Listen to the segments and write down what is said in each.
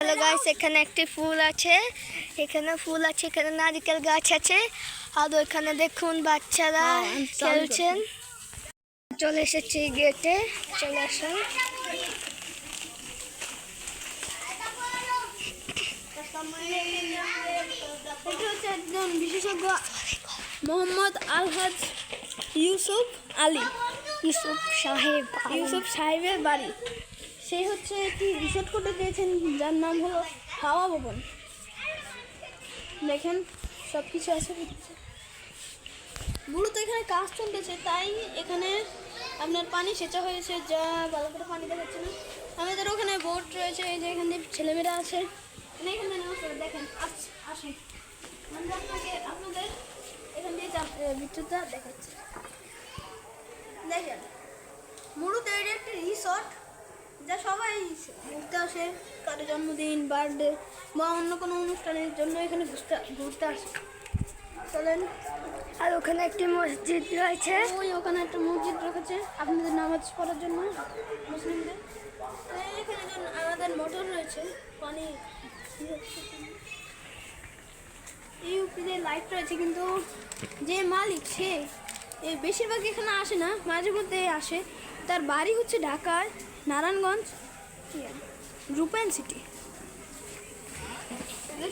Hello guys, এখানে একটি ফুল আছে, এখানে ফুল আছে, এখানে নারকেল গাছ আছে, আর ওইখানে দেখুন বাচ্চারা খেলছেন। চলে এসেছি গেটে, চলে আসেন। একজন বিশেষজ্ঞ মোহাম্মদ আলহাজ ইউসুফ আলী, ইউসুফ সাহেবের বাড়ি। সেই হচ্ছে একটি রিসোর্ট করতে দিয়েছেন, যার নাম হলো হাওয়া ভবন। দেখেন সব কিছু আছে, মূলত এখানে কাজ চলতেছে, তাই এখানে আপনার পানি সেচা হয়েছে, যা ভালো করে পানি দেখাচ্ছে না। আমাদের ওখানে বোট রয়েছে, এই যে এখানে ছেলেমেয়েরা আছে, এখানে দেখেন আসেন, আমরা আপনাদের এখান দিয়ে ভিতরটা দেখাচ্ছি। দেখেন মূলত এটা একটি রিসর্ট, যা সবাই ঘুরতে আসে, কারো জন্মদিন, বার্থডে বা অন্য কোনো অনুষ্ঠানের জন্য এখানে ঘুরতে আসে। চলেন। আর ওখানে একটি মসজিদ রয়েছে, ওখানে একটা মসজিদ রেখেছে আপনাদের নামাজ পড়ার জন্য, মুসলিমদের। এখানে আমাদের মোটর রয়েছে, পানি ইউপিতে লাইট রয়েছে, কিন্তু যে মালিক সে বেশিরভাগ এখানে আসে না, মাঝে মধ্যে আসে। তার বাড়ি হচ্ছে ঢাকায় নারায়ণগঞ্জ রূপায়ণ সিটি।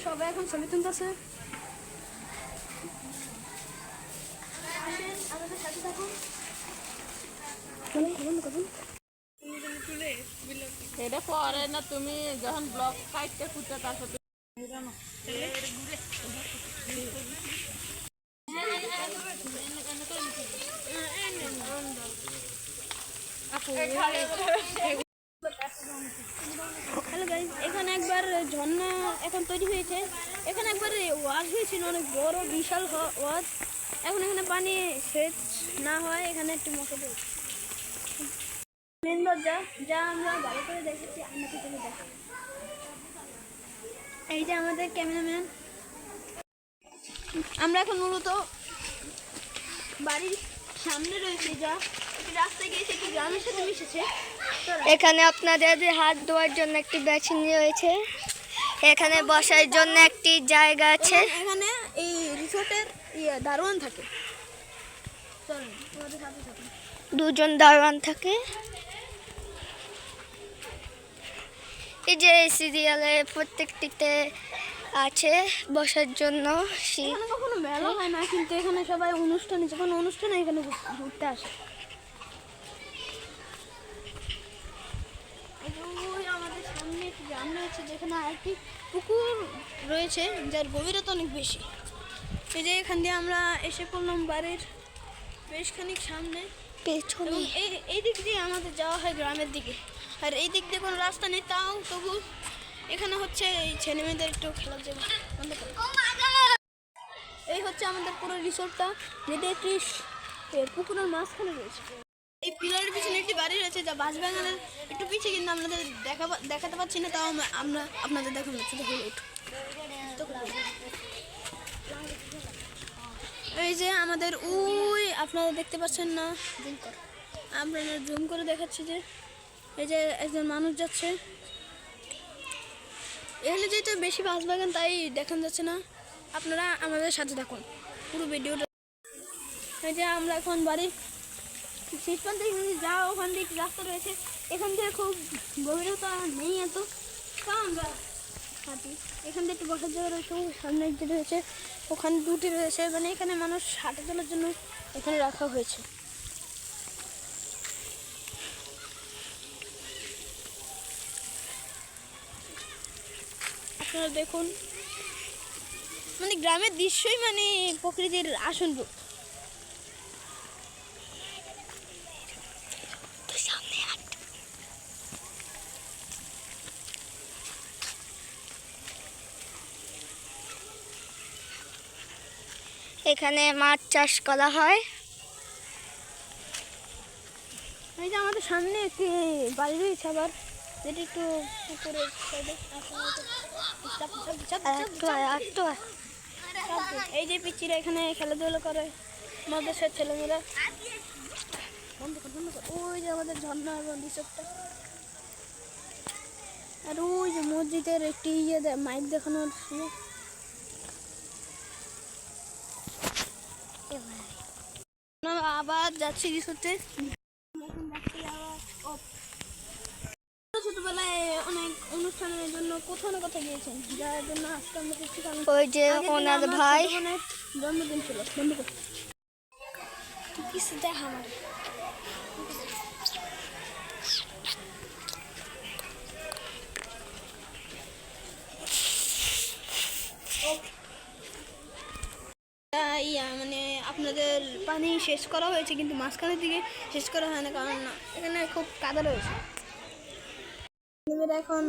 সবাই এখন ছবি তুলতেছে, আমাদের সাথে থাকুন। এটা পরে না, তুমি যখন ব্লগ কাটতে খুঁজতে তারপর হ্যালো গাইস, এখানে একবার ঝর্ণা এখন তৈরি হয়েছে, এখানে একবার ওয়াজ হয়েছিল, অনেক বড় বিশাল ওয়াজ। এখন এখানে পানি সেচ না হয়, এখানে একটি মোটর রয়েছে, মেন দরজা, যা আমরা ভালো করে দেখেছি। আপনাকে তুমি দেখো, এই যে আমাদের ক্যামেরাম্যান। আমরা এখন মূলত বাড়ির সামনে রয়েছে, যা রাস্তায় গিয়েছে, কি গ্রামের সাথে মিশেছে। এখানে আপনাদের হাত ধোয়ার জন্য একটি বেসিন রয়েছে, এখানে বসার জন্য একটি জায়গা আছে। এখানে এই রিসোর্টের দারোয়ান থাকে, দুজন দারোয়ান থাকে। এই যে সিরিয়ালে প্রত্যেকটিতে আছে বসার জন্য। এখানে কখনো মেলা হয় না, কিন্তু এখানে সবাই অনুষ্ঠানে, যখন অনুষ্ঠানে এখানে ঘুরতে আসে। আমাদের সামনে একটি গ্রাম রয়েছে, যেখানে আরেকটি পুকুর রয়েছে, যার গভীরতা অনেক বেশি। এই যে এখান দিয়ে আমরা এসে পড়লাম বাড়ির বেশ খানিক সামনে, পেছনে। এই দিক দিয়ে আমাদের যাওয়া হয় গ্রামের দিকে, আর এই দিক দিয়ে কোনো রাস্তা নেই, তাও তবু এখানে হচ্ছে এই ছেলে মেয়েদের একটু খেলার জন্য। এই হচ্ছে আমাদের পুরো রিসোর্টটা, যেটা একটি পুকুরের মাঝখানে রয়েছে। এই পিলারের পিছনে একটি বাড়ি রয়েছে, যা বাঁশবাগানের একটু পিছিয়ে, কিন্তু আপনাদের দেখাতে পাচ্ছি না, তাও আমরা আপনাদের দেখানো হচ্ছে। এই যে আমাদের আপনারা দেখতে পাচ্ছেন না, আমরা জুম করে দেখাচ্ছি যে এই যে একজন মানুষ যাচ্ছে। এখানে যেহেতু বেশি বাঁশবাগান, তাই দেখানো যাচ্ছে না, আপনারা আমাদের সাথে দেখুন পুরো ভিডিওটা। এই যে আমরা এখন বাড়ির শেষ প্রান্তে যা, ওখান দিয়ে একটি রাস্তা রয়েছে, এখান থেকে খুব গভীরতা নেই এত, তা আমরা হাঁটি। এখান থেকে একটু বসার জায়গা রয়েছে, সামনে একটি রয়েছে, ওখানে দুটি রয়েছে, মানে এখানে মানুষ হাঁটা চলার জন্য এখানে রাখা হয়েছে। আপনারা দেখুন, মানে গ্রামের দৃশ্যই মানে প্রকৃতির আসল রূপ। এখানে মাছ চাষ করা হয়। এই যে আমাদের সামনে একটি বাড়ি রয়েছে, আবার যেটি একটু পুকুরের সাইডে। এই যে পিচ্চিরা এখানে খেলাধুলা করে মাদ্রাসার ছেলেমেয়েরা। বন্ধ কর বন্ধ কর। ওই যে আমাদের ঝর্ণা এবং রিসোর্টটা, আর ওই যে মসজিদের একটি মাইক দেখানোর সময়। আমরা আবার যাচ্ছি রিসোর্টে। ছোটবেলায় অনেক অনুষ্ঠানের জন্য কোথাও না কোথাও গিয়েছেন, যার জন্য আজকে আমরা কিছু ওই যে ওনার ভাই জন্মদিন ছিল। বন্ধ কর। কিছু দেখা আমার মানে আপনাদের পানি শেষ করা হয়েছে, কিন্তু মাঝখানের দিকে শেষ করা হয় না, কারণ এখানে খুব কাদা রয়েছে। ছেলেমেয়েরা এখন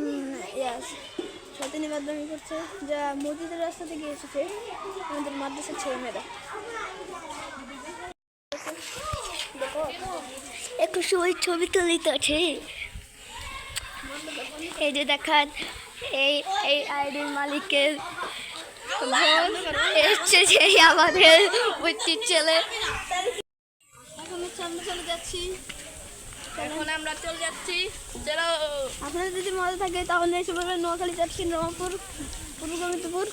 সাথে নিবাদমি করছে, যা মসজিদের রাস্তা থেকে এসেছে আমাদের মাদ্রাসার ছেলেমেয়েরা। একটু সবাই ছবি তুলিতে আছে। এই যে দেখান এই এই আইডির মালিকের বোন এসছে, যে আমাদের বুচির ছেলে। এখন হচ্ছে আমরা চলে যাচ্ছি। এখন আমরা চলে যাচ্ছি, চলো। আপনাদের যদি মজা থাকে তাহলে এসে বলবেন নোয়াখালী যাচ্ছি, রংপুর, পূর্বগামিতপুর,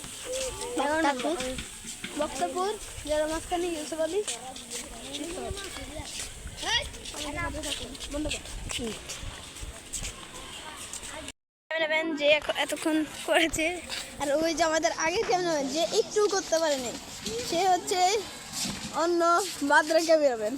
বক্তাপুর, যারা মাঝখানে ইউসুফালি। বন্ধ কর। ক্যামেরাম্যান যে এতক্ষণ করেছে, আর ওই যে আমাদের আগের ক্যামেরাম্যান যে একটু করতে পারেনি, সে হচ্ছে অন্য বাদরা ক্যামেরাম্যান।